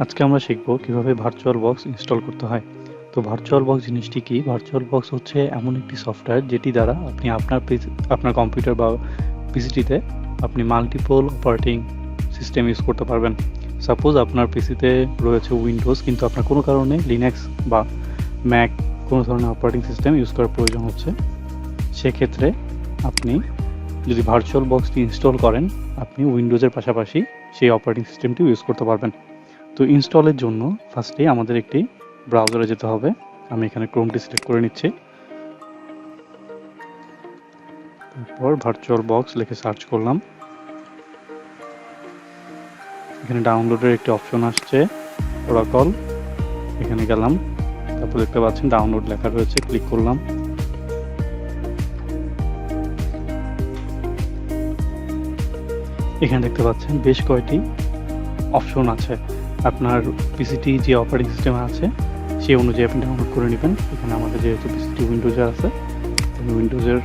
আজকে আমরা শিখব কিভাবে ভার্চুয়াল বক্স ইনস্টল করতে হয়। তো ভার্চুয়াল বক্স জিনিসটি কি? ভার্চুয়াল বক্স হচ্ছে এমন একটি সফটওয়্যার যেটি দ্বারা আপনি আপনার কম্পিউটার বা পিসিটিতে আপনি মাল্টিপল অপারেটিং সিস্টেম ইউজ করতে পারবেন। সাপোজ আপনার পিসিতে রয়েছে উইন্ডোজ, কিন্তু আপনার কোনো কারণে লিনাক্স বা ম্যাক কোনো ধরনের অপারেটিং সিস্টেম ইউজ করার প্রয়োজন হচ্ছে। সেক্ষেত্রে আপনি যদি ভার্চুয়াল বক্সটি ইনস্টল করেন, আপনি উইন্ডোজের পাশাপাশি সেই অপারেটিং সিস্টেমটি ইউজ করতে পারবেন। তো ইনস্টলের জন্য ফার্স্টেই আমাদের একটি ব্রাউজারে যেতে হবে। আমি এখানে ক্রোমটি সিলেক্ট করে নিচ্ছি। তারপর ভার্চুয়াল বক্স লিখে সার্চ করলাম। এখানে ডাউনলোডের একটি অপশন আসছে, ওরাকল। এখানে গেলাম, তারপর দেখতে পাচ্ছেন ডাউনলোড লেখা রয়েছে, ক্লিক করলাম। এখানে দেখতে পাচ্ছেন বেশ কয়েকটি অপশন আছে। আপনার পিসিটি যে অপারেটিং সিস্টেম আছে সেই অনুযায়ী আপনি ডাউনলোড করে নেবেন। এখানে আমাদের যেহেতু পিসিটি উইন্ডোজে আছে, আমি উইন্ডোজের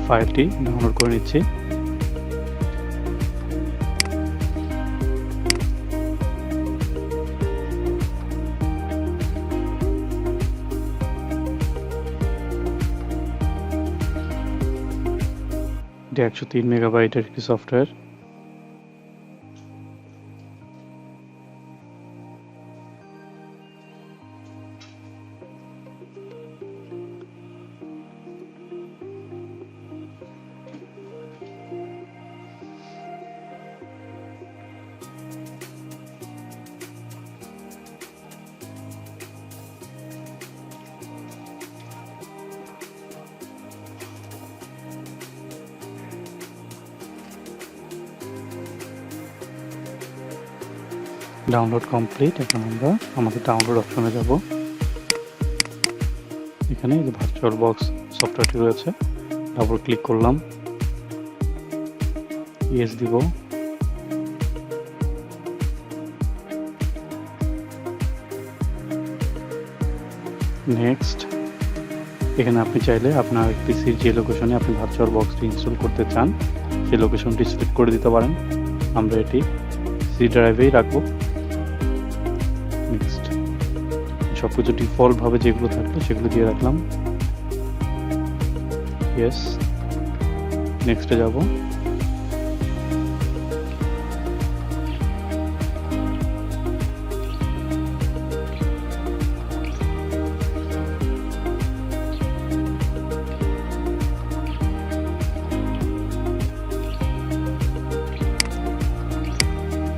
ফাইলটি ডাউনলোড করে নিচ্ছি। এটি 103 মেগাবাইটের একটি সফটওয়্যার। Download complete. এখন আমরা আমাদের ডাউনলোড অপশনে যাব। এখানে যে ভার্চুয়াল বক্স সফটওয়্যারটি রয়েছে, ডাবল ক্লিক করলাম, ইয়েস দিব। নেক্সট। এখানে আপনি চাইলে আপনার পিসির যে লোকেশনে আপনি ভার্চুয়াল বক্সটি ইনস্টল করতে চান সেই লোকেশনটি সিলেক্ট করে দিতে পারেন। আমরা এটি সি ড্রাইভেই রাখবো। নেক্সট। সব কিছু ডিফল্টভাবে যেগুলো থাকলো সেগুলো দিয়ে রাখলাম, ইয়েস। নেক্সটে যাব।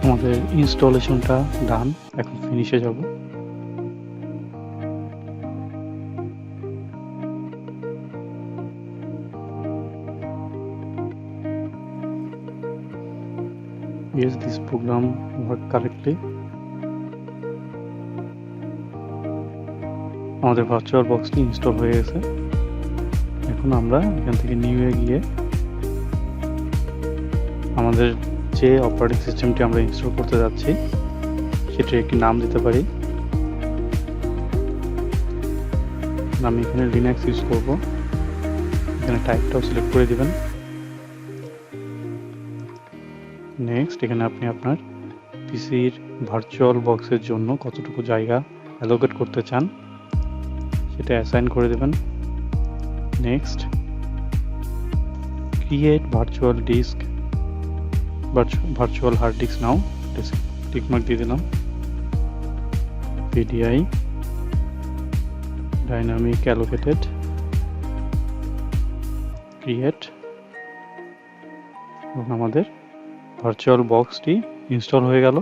আমাদের ইনস্টলেশনটা ডান, এখন ফিনিশে যাব। Yes, this program work correctly. আমাদের ভার্চুয়াল বক্সটি ইনস্টল হয়ে গেছে। এখন আমরা এখান থেকে নিউয়ে গিয়ে আমাদের যে অপারেটিং সিস্টেমটি আমরা ইনস্টল করতে যাচ্ছি সেটার একটি নাম দিতে পারি। আমি এখানে লিনাক্স ইউজ করব। এখানে টাইপটাও সিলেক্ট করে দিবেন। নেক্সট। এখানে আপনি আপনার পিসির ভার্চুয়াল বক্সের জন্য কতটুকু জায়গা অ্যালোকেট করতে চান সেটা অ্যাসাইন করে দেবেন। Next. Create virtual disk, virtual hard disk now, tick mark দিয়ে দিলাম। PDI dynamic allocated, create. এবং আমাদের ভার্চুয়াল বক্সটি ইনস্টল হয়ে গেল।